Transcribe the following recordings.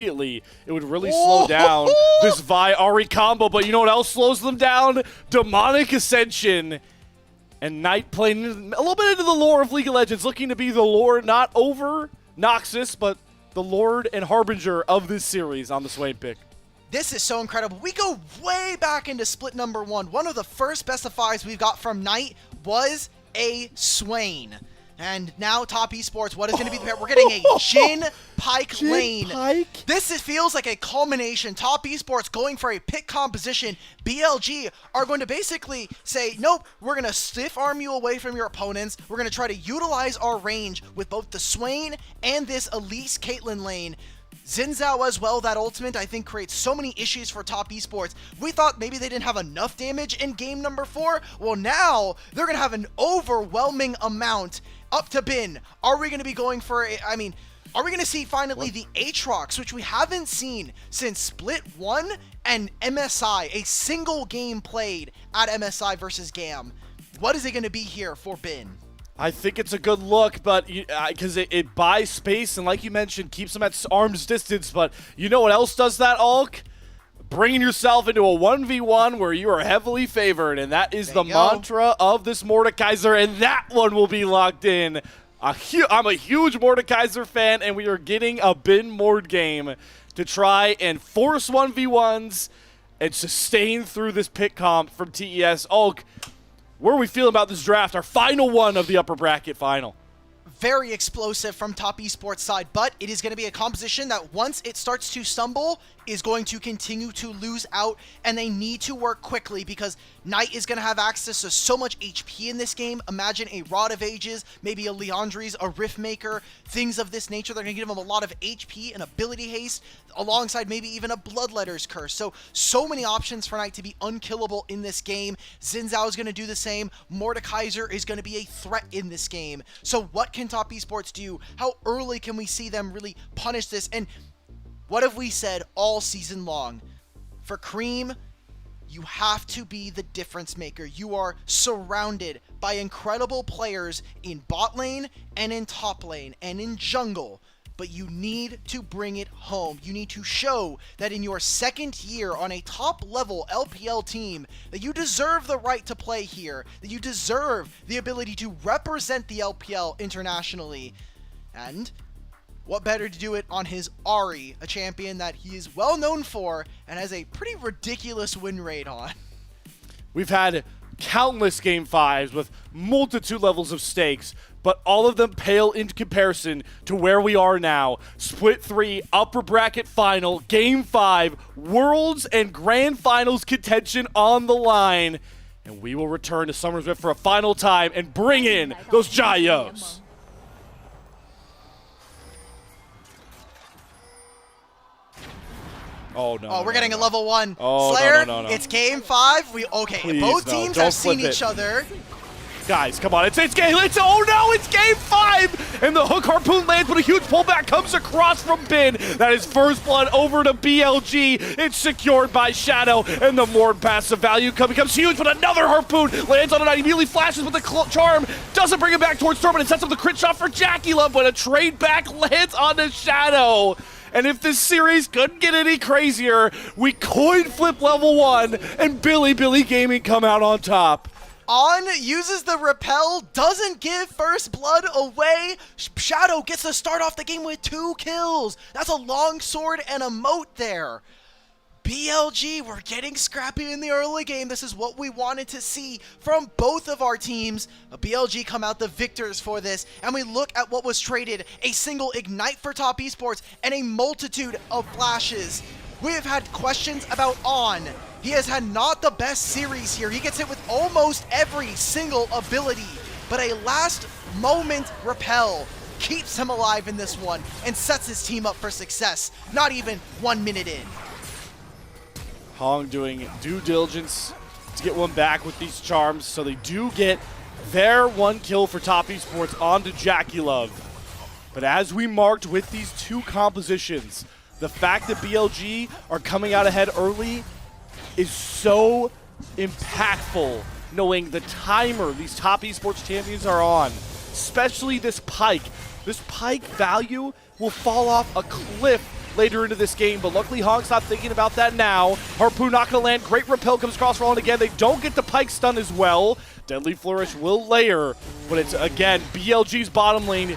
It would really slow down this Vi-Ari combo, but you know what else slows them down? Demonic Ascension. And Knight playing a little bit into the lore of League of Legends, looking to be the Lord, not over Noxus, but the Lord and Harbinger of this series on the Swain pick. This is so incredible. We go way back into split number one. One of the first best of fives we've got from Knight was a Swain. And now Top Esports, what is going to be the pair? We're getting a Jhin Pike lane. Pike? This feels like a culmination. Top Esports going for a pick composition. BLG are going to basically say, nope, we're going to stiff arm you away from your opponents. We're going to try to utilize our range with both the Swain and this Elise Caitlyn lane. Xin Zhao as well, that ultimate I think creates so many issues for Top Esports. We thought maybe they didn't have enough damage in game number 4. Well, now they're going to have an overwhelming amount. Up to Bin. Are we going to be going for, are we going to see finally the Aatrox, which we haven't seen since Split 1 and MSI, a single game played at MSI versus GAM. What is it going to be here for Bin? I think it's a good look, but because it buys space and, like you mentioned, keeps them at arm's distance. But you know what else does that, Ulk? Bringing yourself into a 1v1 where you are heavily favored, and that is the mantra of this Mordekaiser, and that one will be locked in. I'm a huge Mordekaiser fan, and we are getting a Bin Mord game to try and force 1v1s and sustain through this pick comp from TES. Ulk, where are we feeling about this draft? Our final one of the upper bracket final. Very explosive from Top Esports side, but it is going to be a composition that once it starts to stumble is going to continue to lose out, and they need to work quickly because Knight is going to have access to so much HP in this game. Imagine a Rod of Ages, maybe a Leandri's, a Riftmaker, things of this nature. They're going to give them a lot of HP and ability haste alongside maybe even a Bloodletter's Curse. So many options for Knight to be unkillable in this game. Xin Zhao is going to do the same. Mordekaiser is going to be a threat in this game. So what can Top Esports do? How early can we see them really punish this? And what have we said all season long? For Creme, you have to be the difference maker. You are surrounded by incredible players in bot lane and in top lane and in jungle, but you need to bring it home. You need to show that in your second year on a top level LPL team that you deserve the right to play here, that you deserve the ability to represent the LPL internationally. And what better to do it on his Ahri, a champion that he is well known for and has a pretty ridiculous win rate on. We've had countless Game 5s with multitude levels of stakes, but all of them pale in comparison to where we are now. Split 3, upper bracket final, Game 5, Worlds and Grand Finals contention on the line. And we will return to Summersmith for a final time and bring in those Jayos. Oh, no. Oh, we're getting a level 1. Oh, Slayer, no. It's Game 5. Please, both teams have seen each other. Guys, come on. It's game. Oh, no, it's Game 5. And the hook harpoon lands, but a huge pullback comes across from Bin. That is first blood over to BLG. It's secured by Shadow, and the Mord passive value becomes huge, but another harpoon lands on it. Immediately flashes with the charm. Doesn't bring it back towards Storm, and it sets up the crit shot for JackeyLove, but a trade back lands on the Shadow. And if this series couldn't get any crazier, we coin flip level 1 and Bilibili Gaming come out on top. On uses the repel, doesn't give first blood away. Shadow gets to start off the game with 2 kills. That's a long sword and a moat there. BLG, we're getting scrappy in the early game. This is what we wanted to see from both of our teams. BLG come out the victors for this, and we look at what was traded. A single Ignite for Top Esports and a multitude of flashes. We have had questions about On. He has had not the best series here. He gets hit with almost every single ability, but a last moment repel keeps him alive in this one and sets his team up for success, not even 1 minute in. Hong doing due diligence to get one back with these charms, so they do get their 1 kill for Top Esports onto JackeyLove. But as we marked with these 2 compositions, the fact that BLG are coming out ahead early is so impactful, knowing the timer these Top Esports champions are on, especially this Pike. This Pike value will fall off a cliff later into this game, but luckily Hong's not thinking about that now. Harpoon not going to land. Great repel comes across for Hong again. They don't get the Pike stun as well. Deadly Flourish will layer, but it's, again, BLG's bottom lane,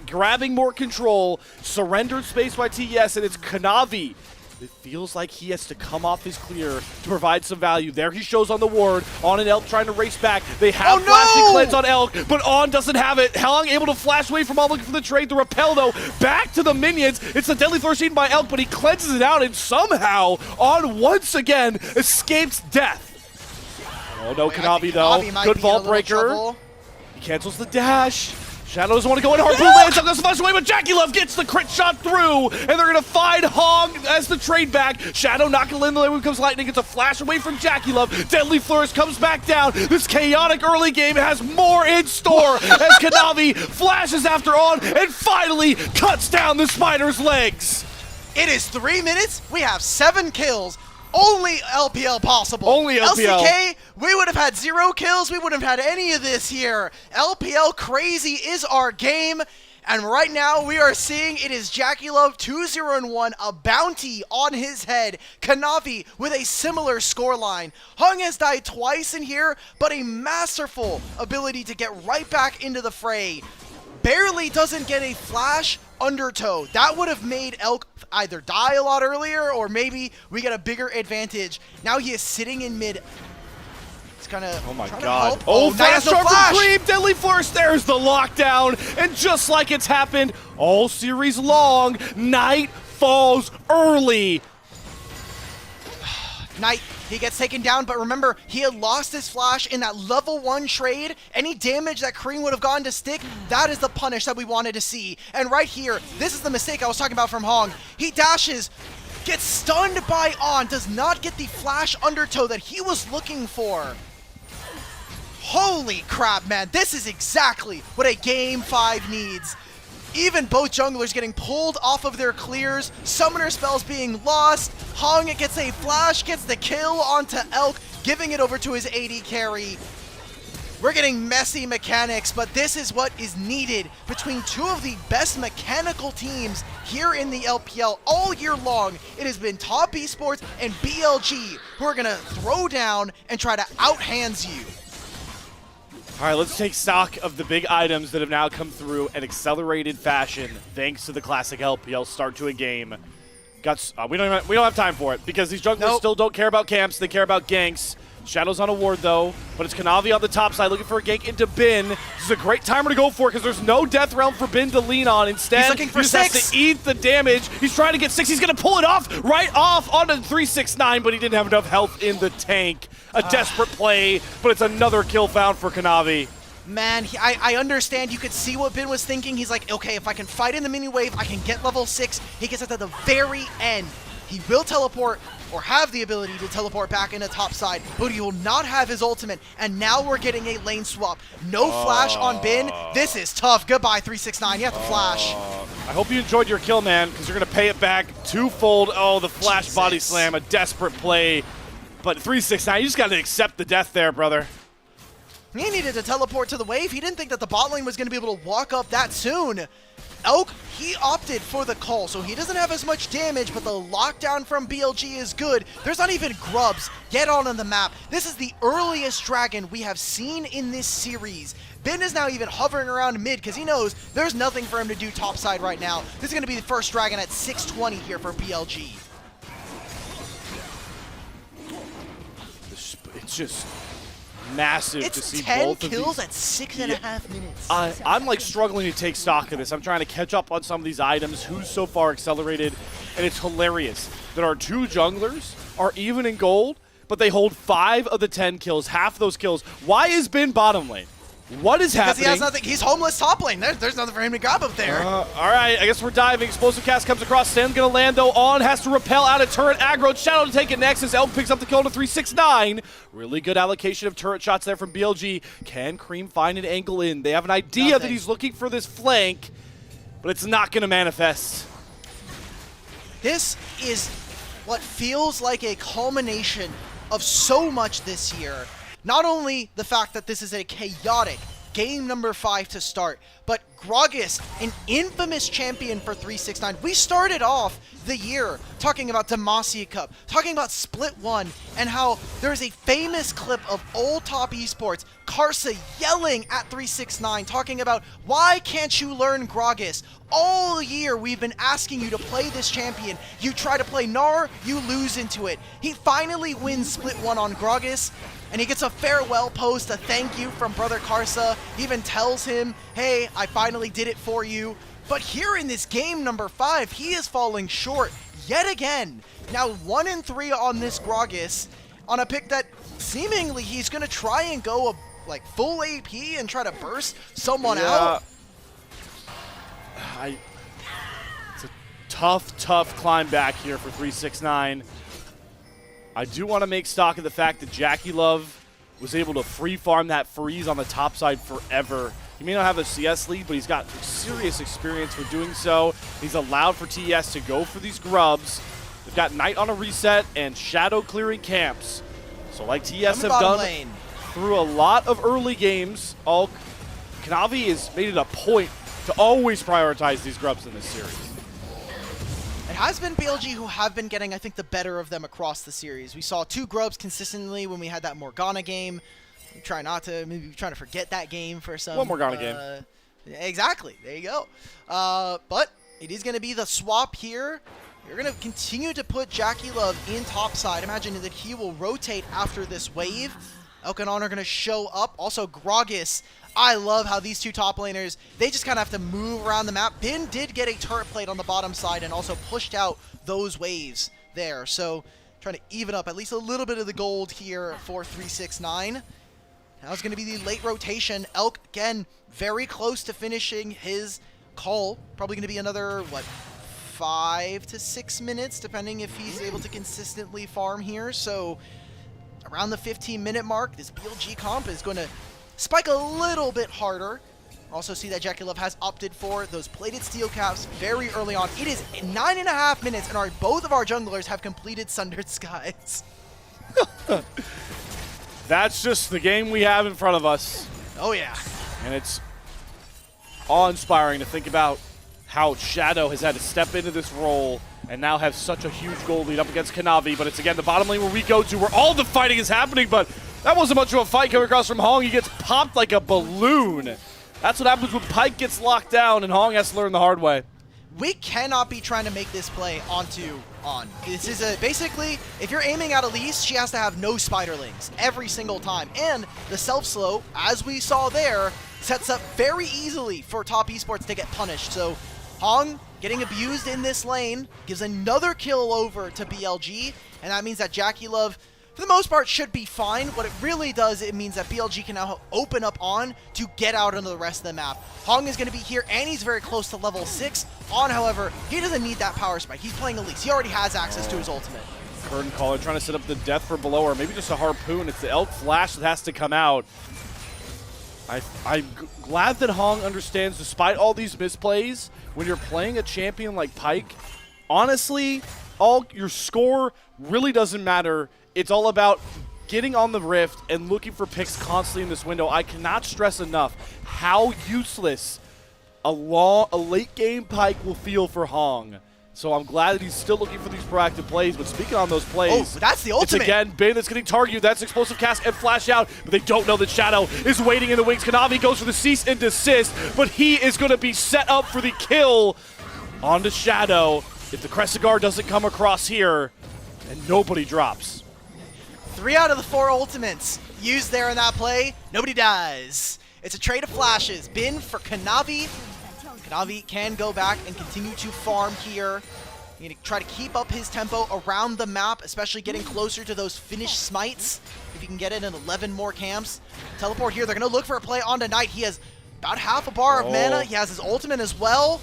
grabbing more control, surrendered space by TES, and it's Kanavi. It feels like he has to come off his clear to provide some value. There he shows on the ward, On and Elk trying to race back. They have flashing cleanse on Elk, but On doesn't have it. Hong able to flash away from On, looking for the trade. The repel, though, back to the minions. It's a Deadly Flourish eaten by Elk, but he cleanses it out, and somehow On once again escapes death. Oh no, Kanavi though. Good vault breaker. He cancels the dash. Shadow doesn't want to go in. Harpoon lands up, doesn't flash away, but JackeyLove gets the crit shot through, and they're going to find Hong as the trade back. Shadow not going to land the lane when comes Lightning, gets a flash away from JackeyLove. Deadly Flourish comes back down. This chaotic early game has more in store as Kanavi flashes after On and finally cuts down the Spider's legs. It is 3 minutes. We have 7 kills. Only LPL possible. Only LPL. LCK, we would have had 0 kills. We wouldn't have had any of this here. LPL crazy is our game. And right now we are seeing it is JackeyLove 2-0-1, a bounty on his head. Kanavi with a similar scoreline. Hong has died twice in here, but a masterful ability to get right back into the fray. Barely doesn't get a flash undertow. That would have made Elk either die a lot earlier or maybe we get a bigger advantage. Now he is sitting in mid. It's kind of oh my god. Oh, fast shot from Creme. Deadly Flourish. There's the lockdown. And just like it's happened all series long, Knight falls early. Knight, he gets taken down, but remember, he had lost his flash in that level 1 trade. Any damage that Creme would have gone to stick, that is the punish that we wanted to see. And right here, this is the mistake I was talking about from Hong. He dashes, gets stunned by On, does not get the flash undertow that he was looking for. Holy crap, man. This is exactly what a Game 5 needs. Even both junglers getting pulled off of their clears, summoner spells being lost, Hong gets a flash, gets the kill onto Elk, giving it over to his AD carry. We're getting messy mechanics, but this is what is needed between two of the best mechanical teams here in the LPL all year long. It has been Top Esports and BLG who are gonna throw down and try to outhands you. All right, let's take stock of the big items that have now come through in accelerated fashion thanks to the classic LPL start to a game. We don't have time for it because these junglers still don't care about camps. They care about ganks. Shadow's on a ward though, but it's Kanavi on the top side looking for a gank into Bin. This is a great timer to go for because there's no death realm for Bin to lean on. Instead, he's looking for he just has to eat the damage. He's trying to get 6. He's going to pull it off right off onto 369, but he didn't have enough health in the tank. A desperate play, but it's another kill found for Kanavi. Man, I understand. You could see what Bin was thinking. He's like, okay, if I can fight in the mini wave, I can get level 6. He gets it to the very end. He will teleport or have the ability to teleport back into top side, but he will not have his ultimate. And now we're getting a lane swap. No flash on Bin. This is tough. Goodbye, 369. You have to flash. I hope you enjoyed your kill, man, because you're going to pay it back twofold. Oh, the flash body slam, a desperate play. But 369, you just got to accept the death there, brother. He needed to teleport to the wave. He didn't think that the bot lane was going to be able to walk up that soon. Elk, he opted for the call, so he doesn't have as much damage, but the lockdown from BLG is good. There's not even grubs yet on the map. This is the earliest dragon we have seen in this series. Bin is now even hovering around mid because he knows there's nothing for him to do topside right now. This is going to be the first dragon at 620 here for BLG. It's just massive to see both of these. It's 10 kills at 6.5 minutes. I'm like struggling to take stock of this. I'm trying to catch up on some of these items, who's so far accelerated, and it's hilarious that our two junglers are even in gold, but they hold 5 of the 10 kills, half of those kills. Why is Bin bottom lane? What is happening? Because he has nothing. He's homeless top lane. There's nothing for him to grab up there. All right, I guess we're diving. Explosive cast comes across. Stan's going to land, though. On has to repel out of turret aggro. Shadow to take it next as Elk picks up the kill to 369. Really good allocation of turret shots there from BLG. Can Creme find an angle in? They have an idea that he's looking for this flank, but it's not going to manifest. This is what feels like a culmination of so much this year. Not only the fact that this is a chaotic game number 5 to start, but Gragas, an infamous champion for 369. We started off the year talking about Demacia Cup, talking about Split 1, and how there's a famous clip of old top esports, Karsa yelling at 369, talking about, why can't you learn Gragas? All year we've been asking you to play this champion. You try to play Gnar, you lose into it. He finally wins Split 1 on Gragas, and he gets a farewell post, a thank you from brother Karsa. He even tells him, hey, I finally did it for you. But here in this game number 5, he is falling short yet again. Now 1-3 on this Gragas, on a pick that seemingly he's gonna try and go like full AP and try to burst someone out. It's a tough climb back here for 369. I do want to make stock of the fact that JackeyLove was able to free farm that freeze on the top side forever. He may not have a CS lead, but he's got serious experience for doing so. He's allowed for TES to go for these grubs. They've got Knight on a reset and Shadow clearing camps. So like TES have done through a lot of early games, Kanavi has made it a point to always prioritize these grubs in this series. It has been BLG who have been getting, I think, the better of them across the series. We saw 2 grubs consistently when we had that Morgana game. We try not to, maybe we're trying to forget that game for some. One Morgana game. Exactly. There you go. But it is going to be the swap here. You're going to continue to put JackeyLove in top side. Imagine that he will rotate after this wave. Elkanon are going to show up. Also, Gragas. I love how these 2 top laners, they just kind of have to move around the map. Bin did get a turret plate on the bottom side and also pushed out those waves there. So trying to even up at least a little bit of the gold here for 369. Now it's going to be the late rotation. Elk, again, very close to finishing his call. Probably going to be another, what, 5 to 6 minutes, depending if he's able to consistently farm here. So around the 15-minute mark, this BLG comp is going to spike a little bit harder. Also see that JackeyLove has opted for those plated steel caps very early on. It is 9.5 minutes, and both of our junglers have completed Sundered Skies. That's just the game we have in front of us. Oh, yeah. And it's awe-inspiring to think about how Shadow has had to step into this role and now have such a huge goal lead up against Kanavi. But it's, again, the bottom lane where we go to, where all the fighting is happening, but that wasn't much of a fight coming across from Hong. He gets popped like a balloon. That's what happens when Pike gets locked down, and Hong has to learn the hard way. We cannot be trying to make this play onto on. This is basically, if you're aiming at Elise, she has to have no spiderlings every single time. And the self-slow, as we saw there, sets up very easily for top esports to get punished. So Hong getting abused in this lane gives another kill over to BLG, and that means that JackeyLove, for the most part, should be fine. What it really does, it means that BLG can now open up on to get out into the rest of the map. Hong is going to be here, and he's very close to level 6. On, however, he doesn't need that power spike. He's playing Elise. He already has access to his ultimate. Curtain caller trying to set up the death for below, or maybe just a harpoon. It's the Elk Flash that has to come out. I'm glad that Hong understands, despite all these misplays, when you're playing a champion like Pike, honestly, your score really doesn't matter. It's all about getting on the rift and looking for picks constantly in this window. I cannot stress enough how useless a late game Pike will feel for Hong. So I'm glad that he's still looking for these proactive plays. But speaking on those plays, oh, that's the ultimate. It's again Bin that's getting targeted. That's explosive cast and flash out, but they don't know that Shadow is waiting in the wings. Kanavi goes for the cease and desist, but he is going to be set up for the kill onto Shadow if the Cressigar doesn't come across here, and nobody drops. 3 out of the 4 ultimates used there in that play. Nobody dies. It's a trade of flashes. Bin for Kanavi. Kanavi can go back and continue to farm here. He's going to try to keep up his tempo around the map, especially getting closer to those finished smites. If he can get it in 11 more camps. Teleport here. They're going to look for a play onto Knight. He has about half a bar of mana. He has his ultimate as well.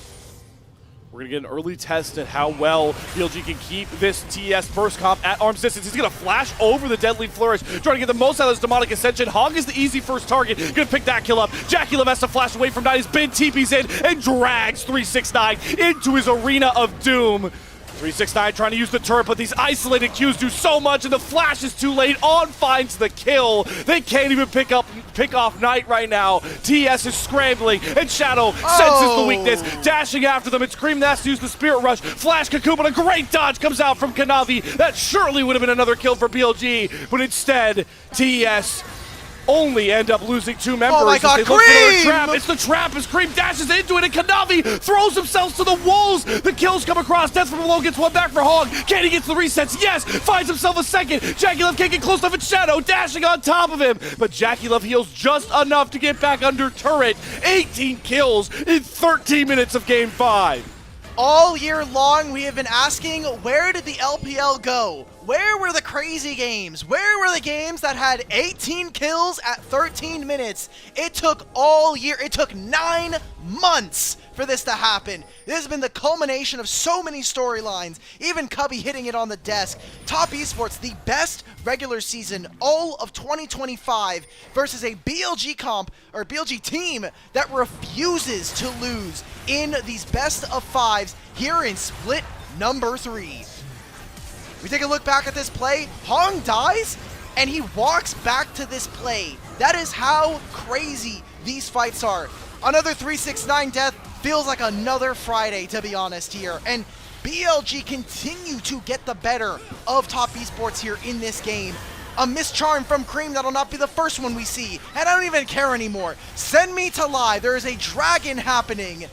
We're going to get an early test at how well BLG can keep this TES first comp at arm's distance. He's going to flash over the Deadly Flourish, trying to get the most out of this Demonic Ascension. Hog is the easy first target. Going to pick that kill up. JackeyLove has to flash away from Knight. His Bin TP's in and drags 369 into his arena of doom. 369 trying to use the turret, but these isolated Qs do so much, and the flash is too late. On finds the kill. They can't even pick off Knight right now. TES is scrambling, and Shadow senses the weakness, dashing after them. It's Creme that has to use the Spirit Rush. Flash Cocoon, but a great dodge comes out from Kanavi. That surely would have been another kill for BLG, but instead, TES only end up losing 2 members. Oh my God, as they look for another Creme! trap. It's the trap as Creme dashes into it, and Kanavi throws himself to the walls. The kills come across. Death from below gets one back for Hog. Can he get the resets? Yes! Finds himself a second. JackeyLove can't get close enough, and Shadow dashing on top of him. But JackeyLove heals just enough to get back under turret. 18 kills in 13 minutes of Game 5. All year long, we have been asking, where did the LPL go? Where were the crazy games? Where were the games that had 18 kills at 13 minutes? It took all year. It took 9 months for this to happen. This has been the culmination of so many storylines, even Cubby hitting it on the desk. Top Esports, the best regular season all of 2025 versus a BLG comp, or BLG team that refuses to lose in these best of 5s here in split number 3. We take a look back at this play. Hong dies, and he walks back to this play. That is how crazy these fights are. Another 369 death feels like another Friday, to be honest here. And BLG continue to get the better of Top Esports here in this game. A mischarm from Creme that'll not be the first one we see. And I don't even care anymore. Send me to live. There is a dragon happening.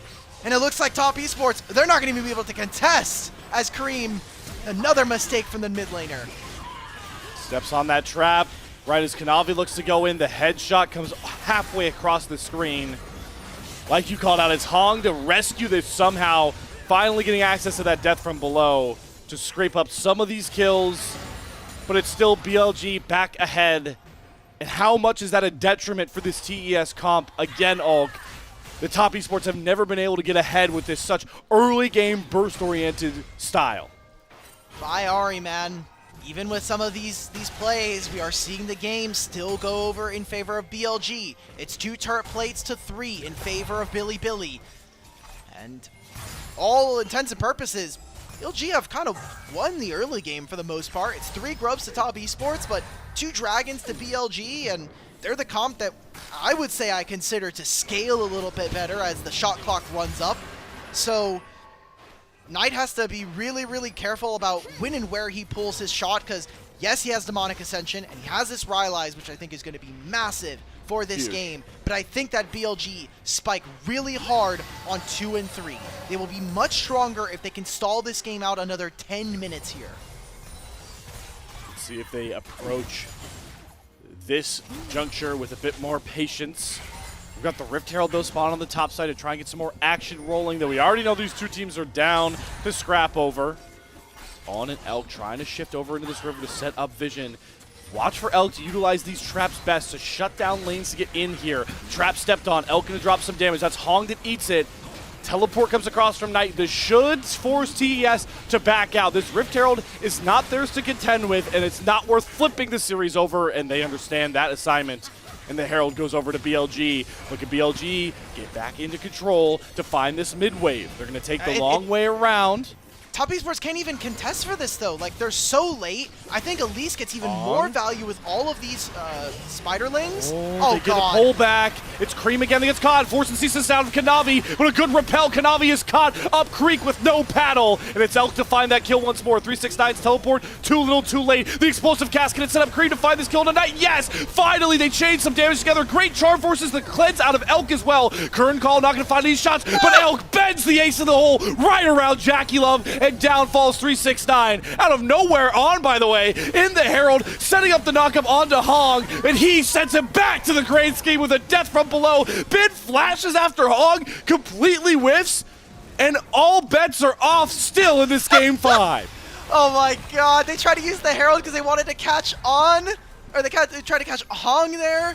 And it looks like Top Esports, they're not going to even be able to contest as Creme, another mistake from the mid laner. Steps on that trap. Right as Kanavi looks to go in, the headshot comes halfway across the screen. Like you called out, it's Hong to rescue this somehow, finally getting access to that death from below to scrape up some of these kills, but it's still BLG back ahead. And how much is that a detriment for this TES comp? Again, Ulk, the Top Esports have never been able to get ahead with this such early game burst-oriented style. Bye, Ari, man. Even with some of these plays, we are seeing the game still go over in favor of BLG. It's 2 turret plates to 3 in favor of Bilibili. And all intents and purposes, BLG have kind of won the early game for the most part. It's 3 grubs to Top Esports, but 2 dragons to BLG, and they're the comp that I would say I consider to scale a little bit better as the shot clock runs up. So Knight has to be really, really careful about when and where he pulls his shot, because yes, he has Demonic Ascension, and he has this Rylai's, which I think is going to be massive for this game, but I think that BLG spike really hard on 2 and 3. They will be much stronger if they can stall this game out another 10 minutes here. Let's see if they approach this juncture with a bit more patience. We've got the Rift Herald, though, spawn on the top side to try and get some more action rolling, though we already know these 2 teams are down to scrap over. On and Elk trying to shift over into this river to set up vision. Watch for Elk to utilize these traps best to shut down lanes to get in here. Trap stepped on. Elk going to drop some damage. That's Hong that eats it. Teleport comes across from Knight. This should force TES to back out. This Rift Herald is not theirs to contend with, and it's not worth flipping the series over, and they understand that assignment. And the Herald goes over to BLG. Look at BLG get back into control to find this mid wave. They're going to take the long way around. Top Esports can't even contest for this, though. Like, they're so late. I think Elise gets even more value with all of these spiderlings. Oh, they get a pull back. It's Creme again that gets caught. Force and ceases down from Kanavi. But a good repel. Kanavi is caught up creek with no paddle. And it's Elk to find that kill once more. 369's teleport. Too little, too late. The explosive cast can set up Creme to find this kill tonight. Yes! Finally, they chain some damage together. Great charm forces the cleanse out of Elk as well. Current call not going to find these shots. But Elk bends the ace of the hole right around JackeyLove. And down falls 369 out of nowhere on, by the way, in the Herald, setting up the knockup onto Hong, and he sends him back to the grand scheme with a death from below. Bid flashes after Hong, completely whiffs, and all bets are off still in this game 5. Oh my god, they tried to use the Herald because they wanted to catch on, or they tried to catch Hong there.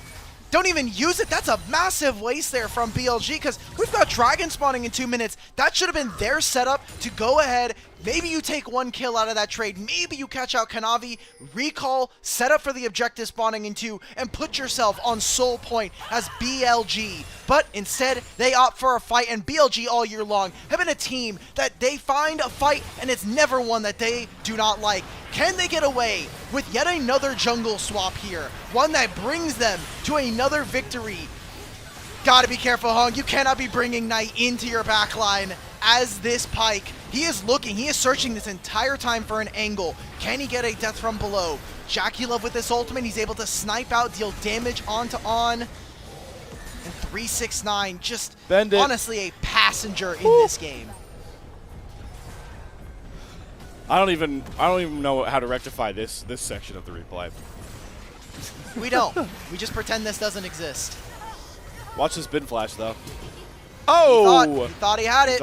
Don't even use it. That's a massive waste there from BLG because we've got Dragon spawning in 2 minutes. That should have been their setup to go ahead. Maybe you take 1 kill out of that trade. Maybe you catch out Kanavi, recall, set up for the objective spawning in 2, and put yourself on soul point as BLG. But instead, they opt for a fight, and BLG all year long have been a team that they find a fight, and it's never one that they do not like. Can they get away with yet another jungle swap here? One that brings them to another victory. Gotta be careful, Hung. You cannot be bringing Knight into your backline as this Pike. He is looking, he is searching this entire time for an angle. Can he get a death from below? JackeyLove with this ultimate, he's able to snipe out, deal damage onto On. And 369, just honestly a passenger in this game. I don't even know how to rectify this section of the replay. We don't. We just pretend this doesn't exist. Watch this bin flash though. Oh! He thought he had it.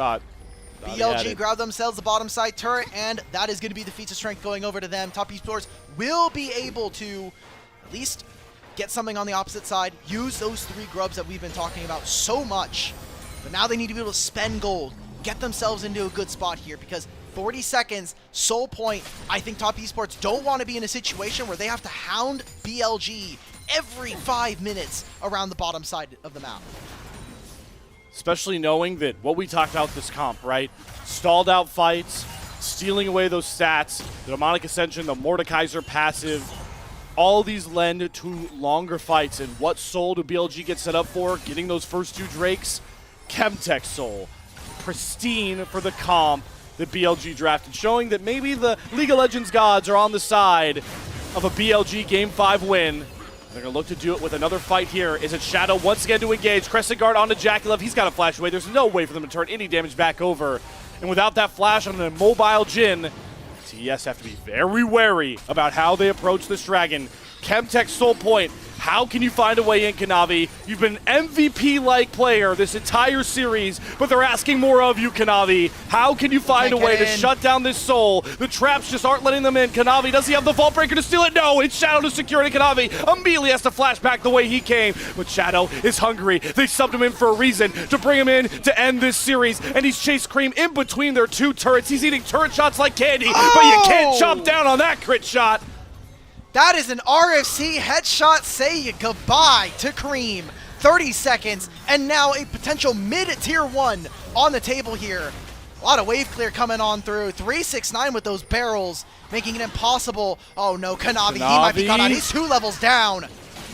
BLG grabbed themselves the bottom side turret, and that is going to be the feats of strength going over to them. Top Esports will be able to at least get something on the opposite side, use those 3 grubs that we've been talking about so much. But now they need to be able to spend gold, get themselves into a good spot here, because 40 seconds, soul point. I think Top Esports don't want to be in a situation where they have to hound BLG every 5 minutes around the bottom side of the map. Especially knowing that what we talked about this comp, right? Stalled out fights, stealing away those stats, the Demonic Ascension, the Mordekaiser passive, all these lend to longer fights. And what soul do BLG get set up for? Getting those first 2 Drakes, Chemtech soul. Pristine for the comp that BLG drafted, showing that maybe the League of Legends gods are on the side of a BLG Game 5 win. They're going to look to do it with another fight here. Is it Shadow once again to engage? Crescent Guard onto JackeyLove. He's got to flash away. There's no way for them to turn any damage back over. And without that flash on an immobile Jhin, TES have to be very wary about how they approach this dragon. Chemtech soul point. How can you find a way in, Kanavi? You've been an MVP-like player this entire series, but they're asking more of you, Kanavi. How can you find a way to shut down this soul? The traps just aren't letting them in. Kanavi, does he have the Vault Breaker to steal it? No, it's Shadow to secure it. Kanavi immediately has to flash back the way he came, but Shadow is hungry. They subbed him in for a reason, to bring him in to end this series, and he's chased Creme in between their 2 turrets. He's eating turret shots like candy, but you can't chomp down on that crit shot. That is an RFC headshot. Say goodbye to Creme. 30 seconds, and now a potential mid-tier 1 on the table here. A lot of wave clear coming on through. 369 with those barrels, making it impossible. Oh no, Kanavi, he might be caught out. He's 2 levels down.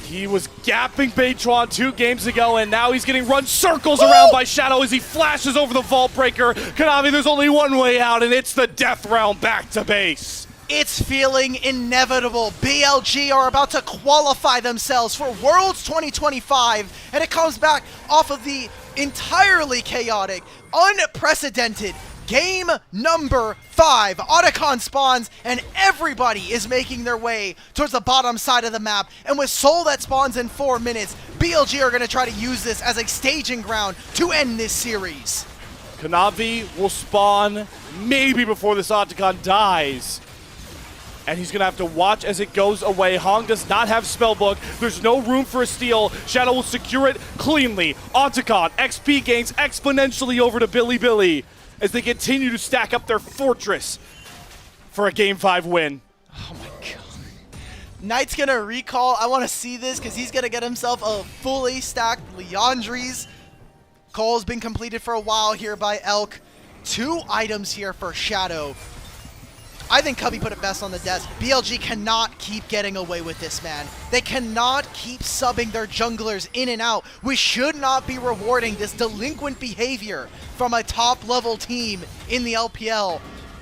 He was gapping Beitron 2 games ago, and now he's getting run circles around by Shadow as he flashes over the Vault Breaker. Kanavi, there's only one way out, and it's the Death Realm back to base. It's feeling inevitable. BLG are about to qualify themselves for Worlds 2025, and it comes back off of the entirely chaotic, unprecedented game number 5. Otacon spawns, and everybody is making their way towards the bottom side of the map. And with Soul that spawns in 4 minutes, BLG are going to try to use this as a staging ground to end this series. Kanavi will spawn maybe before this Otacon dies. And he's going to have to watch as it goes away. Hong does not have Spellbook. There's no room for a steal. Shadow will secure it cleanly. Otacon, XP gains exponentially over to Bilibili as they continue to stack up their fortress for a Game 5 win. Oh my god. Knight's going to recall. I want to see this because he's going to get himself a fully stacked Leandries. Cole's been completed for a while here by Elk. 2 items here for Shadow. I think Cubby put it best on the desk. BLG cannot keep getting away with this, man. They cannot keep subbing their junglers in and out. We should not be rewarding this delinquent behavior from a top-level team in the LPL.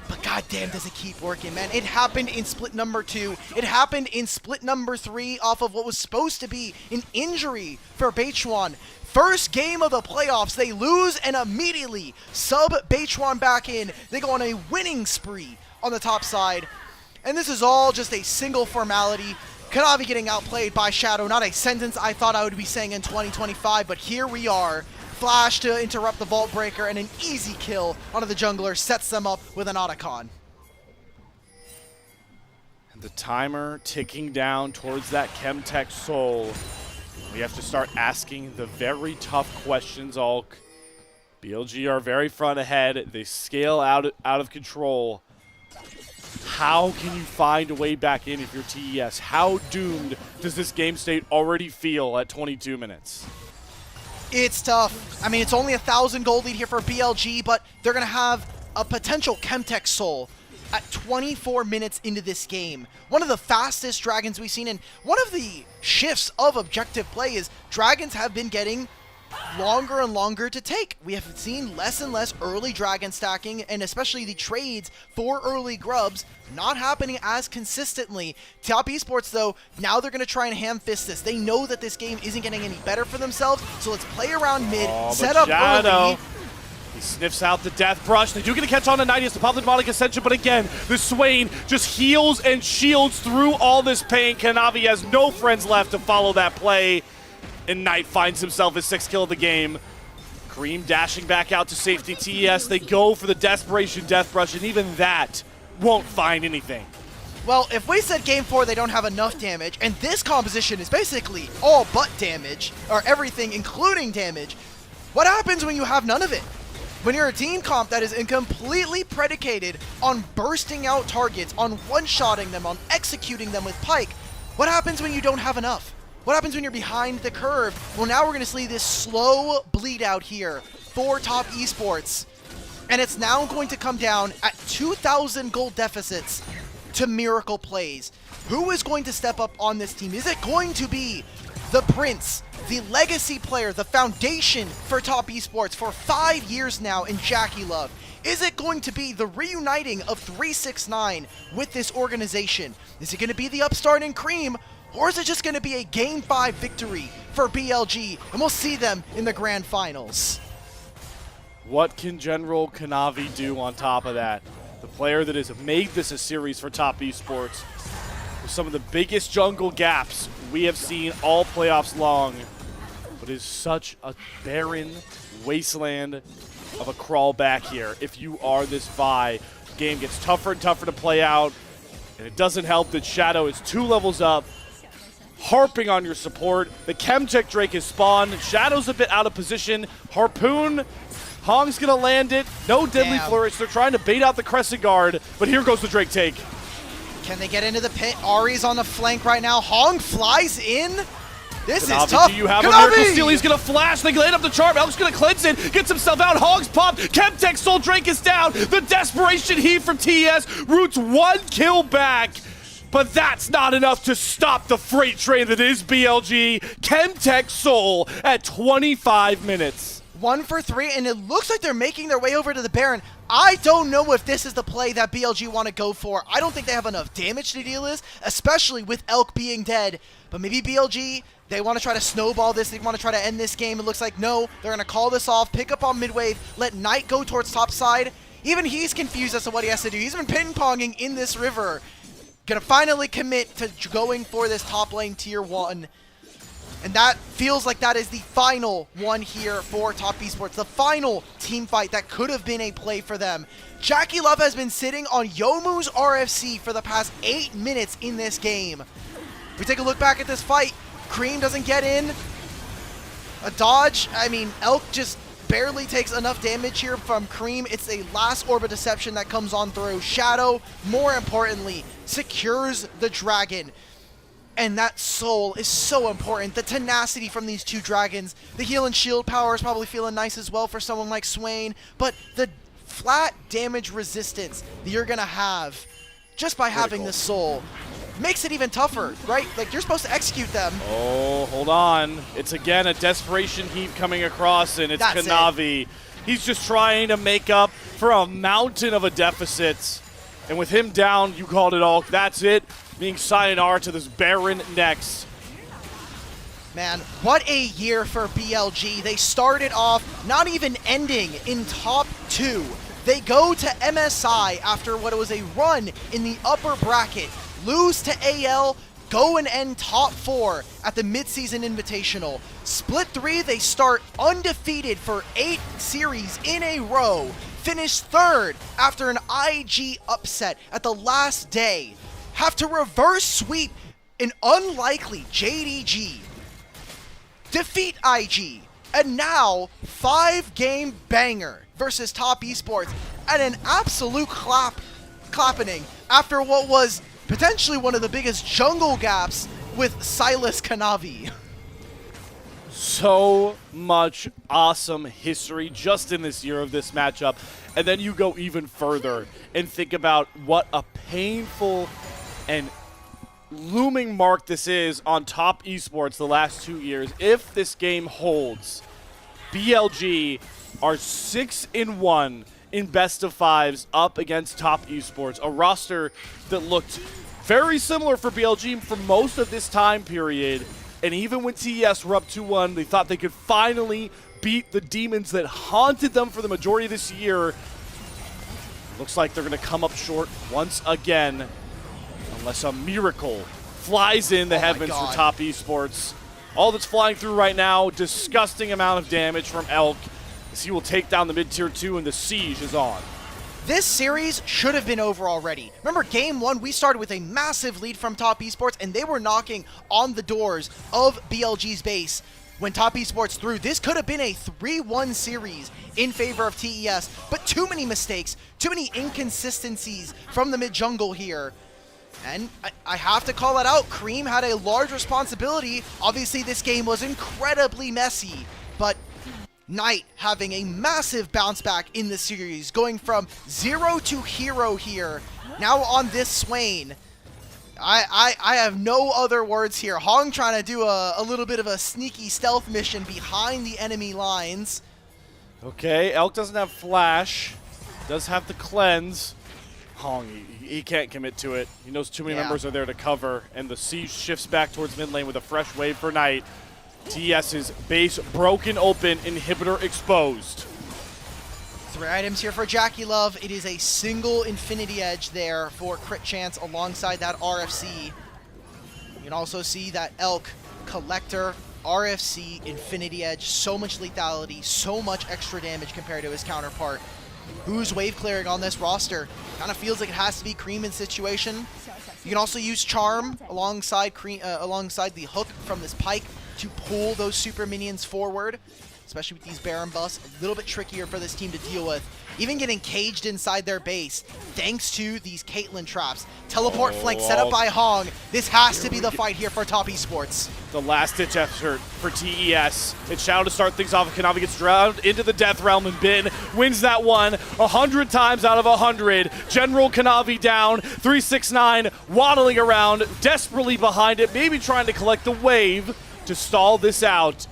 But goddamn, does it keep working, man. It happened in split number 2. It happened in split number 3 off of what was supposed to be an injury for Beichuan. First game of the playoffs, they lose and immediately sub Beichuan back in. They go on a winning spree on the top side, and this is all just a single formality. Kanavi getting outplayed by Shadow, not a sentence I thought I would be saying in 2025, but here we are. Flash to interrupt the Vault Breaker, and an easy kill onto the jungler sets them up with an Otacon. And the timer ticking down towards that Chemtech soul. We have to start asking the very tough questions, Ulk. BLG are very front ahead. They scale out of control. How can you find a way back in if you're TES? How doomed does this game state already feel at 22 minutes? It's tough. I mean, it's only 1,000 gold lead here for BLG, but they're going to have a potential Chemtech Soul at 24 minutes into this game. One of the fastest Dragons we've seen, and one of the shifts of objective play is Dragons have been getting longer and longer to take. We have seen less and less early Dragon stacking, and especially the trades for early grubs not happening as consistently. Top Esports, though, now they're going to try and ham-fist this. They know that this game isn't getting any better for themselves, so let's play around mid, set up early. He sniffs out the Death Brush. They do get a catch on the Nighties to pop the Demonic Ascension, but again, the Swain just heals and shields through all this pain. Kanavi has no friends left to follow that play, and Knight finds himself his 6th kill of the game. Creme dashing back out to safety. TES, they go for the Desperation Death Brush, and even that won't find anything. Well, if we said Game 4 they don't have enough damage, and this composition is basically all but damage, or everything including damage, what happens when you have none of it? When you're a team comp that is completely predicated on bursting out targets, on one-shotting them, on executing them with Pike, what happens when you don't have enough? What happens when you're behind the curve? Well, now we're going to see this slow bleed out here for Top Esports. And it's now going to come down at 2,000 gold deficits to Miracle Plays. Who is going to step up on this team? Is it going to be the Prince, the legacy player, the foundation for Top Esports for 5 years now in JackeyLove? Is it going to be the reuniting of 369 with this organization? Is it going to be the upstart in Creme? Or is it just going to be a Game 5 victory for BLG, and we'll see them in the Grand Finals? What can General Kanavi do on top of that? The player that has made this a series for Top Esports with some of the biggest jungle gaps we have seen all playoffs long, but is such a barren wasteland of a crawl back here. If you are this Vi, the game gets tougher and tougher to play out, and it doesn't help that Shadow is 2 levels up, harping on your support. The Chemtech Drake is spawned. Shadow's a bit out of position. Harpoon, Hong's gonna land it. No Deadly Flourish. They're trying to bait out the Crescent Guard, but here goes the Drake take. Can they get into the pit? Ari's on the flank right now. Hong flies in. This Kanavi, is tough. do you have Kanavi! a Miracle Steal? He's gonna flash. They land up the charm. Elk's gonna cleanse it. Gets himself out. Hog's popped. Chemtech Soul Drake is down. The Desperation Heave from TES roots 1 kill back. But that's not enough to stop the freight train that is BLG. Chemtech Soul at 25 minutes. 1 for 3, and it looks like they're making their way over to the Baron. I don't know if this is the play that BLG want to go for. I don't think they have enough damage to deal with, especially with Elk being dead. But maybe BLG, they want to try to snowball this. They want to try to end this game. It looks like no, they're going to call this off, pick up on mid-wave, let Knight go towards top side. Even he's confused as to what he has to do. He's been ping-ponging in this river. Gonna finally commit to going for this top lane tier 1. And that feels like that is the final one here for Top Esports. The final team fight that could have been a play for them. JackeyLove has been sitting on Youmuu's RFC for the past 8 minutes in this game. We take a look back at this fight. Creme doesn't get in. A dodge. I mean, Elk just barely takes enough damage here from Creme. It's a last Orb of Deception that comes on through. Shadow, more importantly, secures the dragon. And that soul is so important. The tenacity from these 2 dragons. The heal and shield power is probably feeling nice as well for someone like Swain. But the flat damage resistance that you're going to have just by having the soul makes it even tougher, right? Like, you're supposed to execute them. Oh, hold on. It's again a Desperation Heave coming across, and it's Kanavi. He's just trying to make up for a mountain of a deficit. And with him down, you called it all. That's it. Being sayonara to this Baron next. Man, what a year for BLG. They started off not even ending in top 2. They go to MSI after what was a run in the upper bracket. Lose to AL, go and end top 4 at the midseason invitational. Split 3, they start undefeated for 8 series in a row. Finish 3rd after an IG upset at the last day. Have to reverse sweep an unlikely JDG. defeat IG, and now 5-game banger versus Top Esports, and an absolute clapping after what was potentially one of the biggest jungle gaps with Silas Kanavi. So much awesome history just in this year of this matchup. And then you go even further and think about what a painful and looming mark this is on Top Esports the last 2 years. If this game holds, BLG are 6-1 in best of fives up against Top Esports, a roster that looked very similar for BLG for most of this time period. And even when TES were up 2-1, they thought they could finally beat the demons that haunted them for the majority of this year. Looks like they're going to come up short once again, unless a miracle flies in the heavens for Top Esports. All that's flying through right now, disgusting amount of damage from Elk, as he will take down the mid-tier 2, and the siege is on. This series should have been over already. Remember, game 1, we started with a massive lead from Top Esports, and they were knocking on the doors of BLG's base. When Top Esports threw, this could have been a 3-1 series in favor of TES, but too many mistakes, too many inconsistencies from the mid-jungle here. And I have to call that out. Creme had a large responsibility. Obviously, this game was incredibly messy, but Knight having a massive bounce back in the series, going from 0 to hero here, now on this Swain. I have no other words here. Hong trying to do a little bit of a sneaky stealth mission behind the enemy lines. Okay, Elk doesn't have flash, does have the cleanse. Hong, he can't commit to it. He knows too many members are there to cover, and the siege shifts back towards mid lane with a fresh wave for Knight. TS's base broken open, inhibitor exposed. 3 items here for JackeyLove. It is a single Infinity Edge there for crit chance alongside that RFC. You can also see that Elk, Collector, RFC, Infinity Edge, so much lethality, so much extra damage compared to his counterpart. Who's wave clearing on this roster? Kind of feels like it has to be Creme in situation. You can also use Charm alongside alongside the hook from this Pike to pull those super minions forward, especially with these Baron buffs. A little bit trickier for this team to deal with. Even getting caged inside their base, thanks to these Caitlyn traps. Teleport flank set up by Hong. This has to be the fight here for Top Esports. The last-ditch effort for TES. It's Shadow to start things off. Kanavi gets drowned into the Death Realm, and Bin wins that one 100 times out of 100. General Kanavi down, 369, waddling around, desperately behind it, maybe trying to collect the wave to stall this out.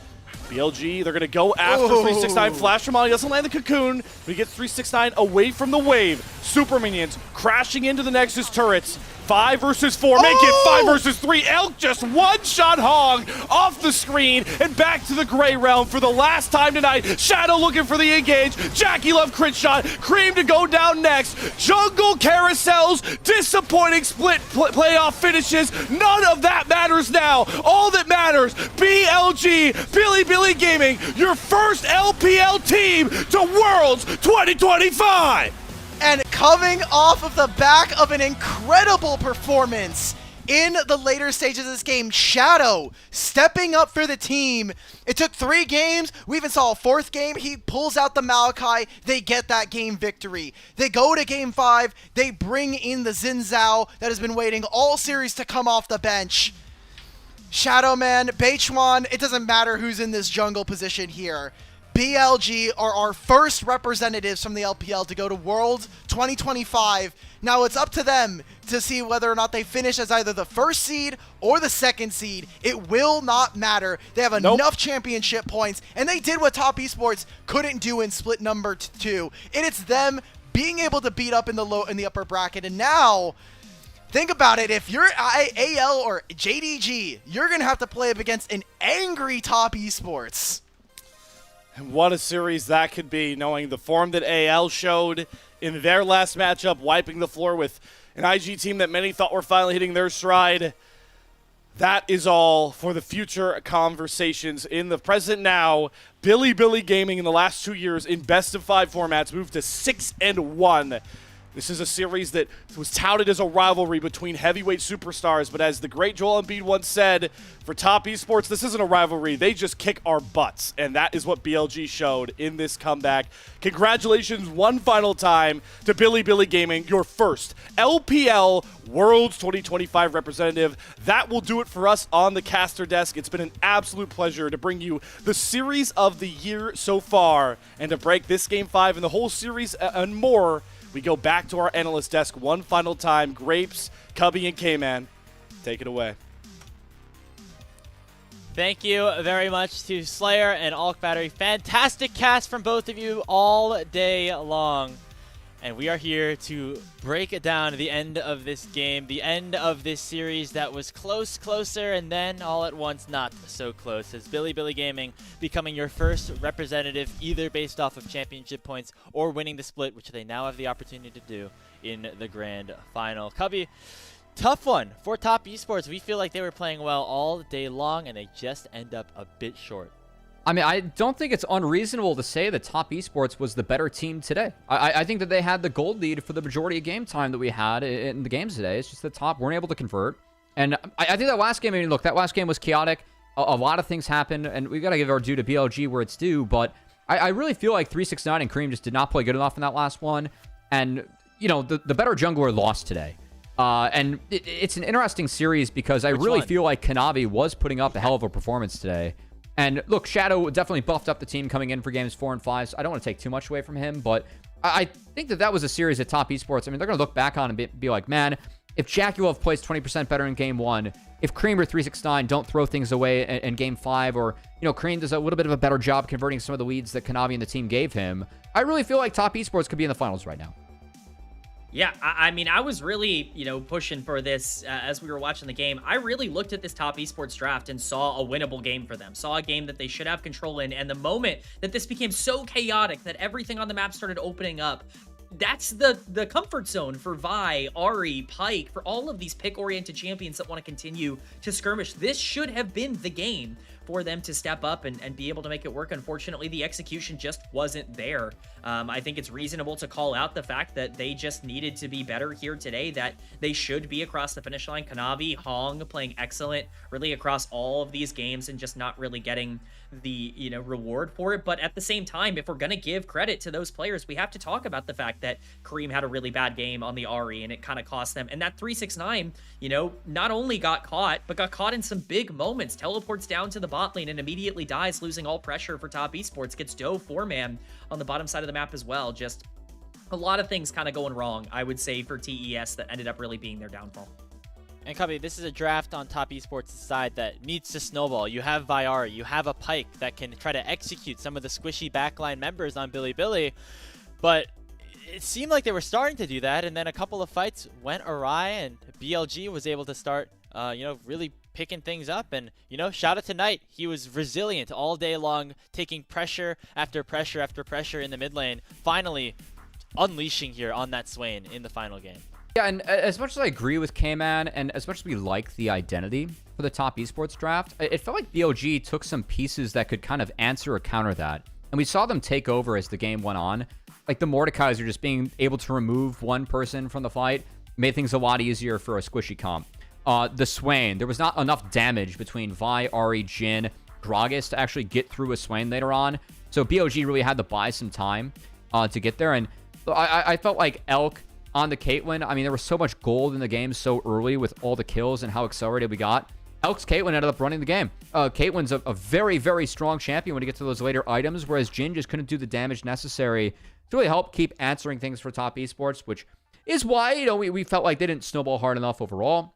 BLG, they're going to go after 369. Flash from on. He doesn't land the cocoon, but he gets 369 away from the wave. Super minions crashing into the Nexus turrets. 5 versus 4. Make it 5 versus 3. Elk just one-shot Hong off the screen and back to the Gray Realm for the last time tonight. Shadow looking for the engage. JackeyLove crit shot. Creme to go down next. Jungle carousels. Disappointing split playoff finishes. None of that matters now. All that matters, BLG, Bilibili Gaming, your first LPL team to Worlds 2025. And coming off of the back of an incredible performance in the later stages of this game, Shadow stepping up for the team. It took 3 games. We even saw a 4th game. He pulls out the Maokai. They get that game victory. They go to game 5. They bring in the Xin Zhao that has been waiting all series to come off the bench. Shadow Man, Beichuan, it doesn't matter who's in this jungle position here. BLG are our first representatives from the LPL to go to Worlds 2025. Now it's up to them to see whether or not they finish as either the 1st seed or the 2nd seed. It will not matter. They have enough championship points, and they did what Top Esports couldn't do in split number 2. And it's them being able to beat up in the upper bracket. And now, think about it. If you're AL or JDG, you're going to have to play up against an angry Top Esports. And what a series that could be, knowing the form that AL showed in their last matchup, wiping the floor with an IG team that many thought were finally hitting their stride. That is all for the future conversations. In the present now, Bilibili Gaming in the last 2 years in best of 5 formats moved to 6-1. This is a series that was touted as a rivalry between heavyweight superstars, but as the great Joel Embiid once said, for top esports, this isn't a rivalry. They just kick our butts, and that is what BLG showed in this comeback. Congratulations one final time to Bilibili Gaming, your first LPL Worlds 2025 representative. That will do it for us on the caster desk. It's been an absolute pleasure to bring you the series of the year so far, and to break this Game 5 and the whole series and more. We go back to our analyst desk one final time. Grapes, Cubby, and K-Man, take it away. Thank you very much to Slayer and Alk Battery. Fantastic cast from both of you all day long. And we are here to break it down to the end of this game, the end of this series that was closer, and then all at once not so close, as Bilibili Gaming becoming your first representative, either based off of championship points or winning the split, which they now have the opportunity to do in the grand final. Cubby, tough one for top esports. We feel like they were playing well all day long, and they just end up a bit short. I mean, I don't think it's unreasonable to say that Top Esports was the better team today. I think that they had the gold lead for the majority of game time that we had in the games today. It's just the Top weren't able to convert. And I think that last game, I mean, look, that last game was chaotic. A lot of things happened, and we got to give our due to BLG where it's due. But I really feel like 369 and Creme just did not play good enough in that last one. And, you know, the better jungler lost today. And it's an interesting series because I really feel like Kanavi was putting up a hell of a performance today. And look, Shadow definitely buffed up the team coming in for games 4 and 5, so I don't want to take too much away from him, but I think that was a series at Top Esports. I mean, they're going to look back on and be like, man, if JackeyLove plays 20% better in Game 1, if Creme or 369 don't throw things away in Game 5, or, you know, Creme does a little bit of a better job converting some of the leads that Kanavi and the team gave him, I really feel like Top Esports could be in the finals right now. Yeah, I mean, I was really, pushing for this as we were watching the game. I really looked at this Top Esports draft and saw a winnable game for them. Saw a game that they should have control in. And the moment that this became so chaotic that everything on the map started opening up, that's the comfort zone for Vi, Ahri, Pike, for all of these pick-oriented champions that want to continue to skirmish. This should have been the game for them to step up and be able to make it work. Unfortunately, the execution just wasn't there. I think it's reasonable to call out the fact that they just needed to be better here today, that they should be across the finish line. Kanavi, Hong playing excellent really across all of these games and just not really getting the reward for it. But at the same time, if we're going to give credit to those players, we have to talk about the fact that Creme had a really bad game on the Ahri and it kind of cost them. And that 369, not only got caught, but got caught in some big moments. Teleports down to the bot lane and immediately dies, losing all pressure for Top Esports. Gets dove 4-man on the bottom side of the map as well. Just a lot of things kind of going wrong, I would say, for TES that ended up really being their downfall. And Cubby, this is a draft on Top Esports' side that needs to snowball. You have Viari, you have a Pike that can try to execute some of the squishy backline members on Bilibili, but it seemed like they were starting to do that, and then a couple of fights went awry, and BLG was able to start, really picking things up. And, shout out to Knight. He was resilient all day long, taking pressure after pressure after pressure in the mid lane, finally unleashing here on that Swain in the final game. Yeah, and as much as I agree with K-Man, and as much as we like the identity for the Top Esports draft, it felt like BLG took some pieces that could kind of answer or counter that. And we saw them take over as the game went on. Like the Mordekaiser just being able to remove one person from the fight made things a lot easier for a squishy comp. The Swain, there was not enough damage between Vi, Ahri, Jhin, Gragas to actually get through a Swain later on. So BLG really had to buy some time to get there. And I felt like Elk on the Caitlyn, I mean, there was so much gold in the game so early with all the kills and how accelerated we got. Elk's Caitlyn ended up running the game. Caitlyn's a very, very strong champion when you get to those later items, whereas Jhin just couldn't do the damage necessary to really help keep answering things for Top Esports, which is why, we felt like they didn't snowball hard enough overall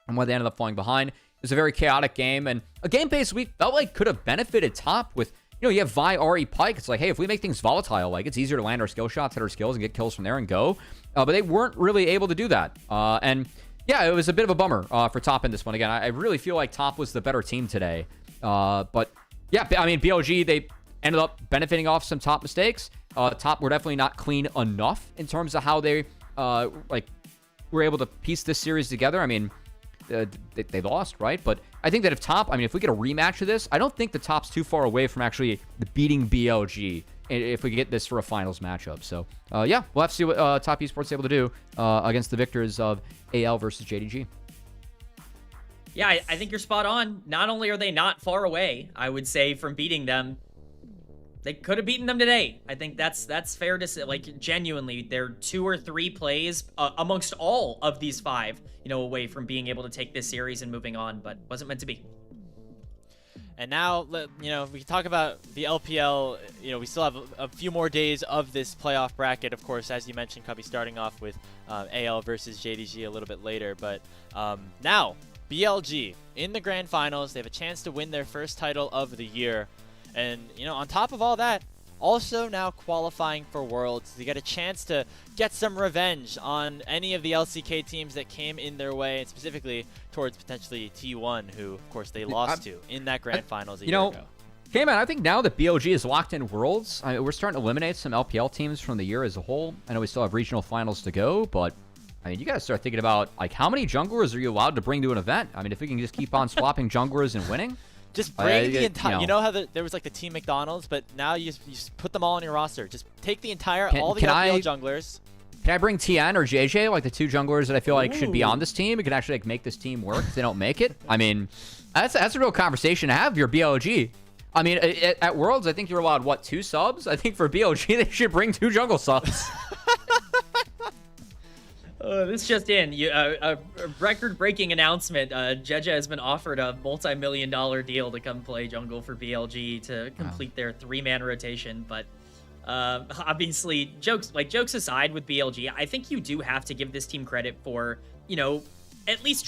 and why they ended up falling behind. It was a very chaotic game, and a game pace we felt like could have benefited Top with, you have Vi, Ahri, Pike. It's like, hey, if we make things volatile, like it's easier to land our skill shots, hit our skills, and get kills from there and go. But they weren't really able to do that. And yeah, it was a bit of a bummer for Top in this one. Again, I really feel like Top was the better team today. But yeah, I mean, BLG, they ended up benefiting off some Top mistakes. Top were definitely not clean enough in terms of how they were able to piece this series together. I mean, they lost, right? But I think that if we get a rematch of this, I don't think the top's too far away from actually beating BLG if we get this for a finals matchup. So, yeah, we'll have to see what Top Esports is able to do against the victors of AL versus JDG. Yeah, I think you're spot on. Not only are they not far away, I would say, from beating them, they could have beaten them today. I think that's fair to say. Like, genuinely, they're 2 or 3 plays amongst all of these 5, away from being able to take this series and moving on, but wasn't meant to be. And now, we can talk about the LPL. We still have a few more days of this playoff bracket. Of course, as you mentioned, Cubby, starting off with AL versus JDG a little bit later. But now, BLG in the grand finals. They have a chance to win their first title of the year. And, on top of all that, also now qualifying for Worlds. They get a chance to get some revenge on any of the LCK teams that came in their way, and specifically towards potentially T1, who, of course, they lost to in that grand finals a year ago. Okay, man, I think now that BLG is locked in Worlds, we're starting to eliminate some LPL teams from the year as a whole. I know we still have regional finals to go, but you got to start thinking about, how many junglers are you allowed to bring to an event? If we can just keep on swapping junglers and winning. Just bring the entire. You know how there was like the Team McDonald's, but now you just put them all on your roster. Just take the entire all the LPL junglers. Can I bring TN or JJ, like the 2 junglers that I feel like should be on this team? It could actually make this team work if they don't make it. That's a real conversation to have if you're BLG. At Worlds, I think you're allowed 2 subs. I think for BLG they should bring 2 jungle subs. This just in, a record-breaking announcement. Jeja has been offered a multi-million-dollar deal to come play jungle for BLG to complete their 3-man rotation. But obviously, jokes aside with BLG, I think you do have to give this team credit for, at least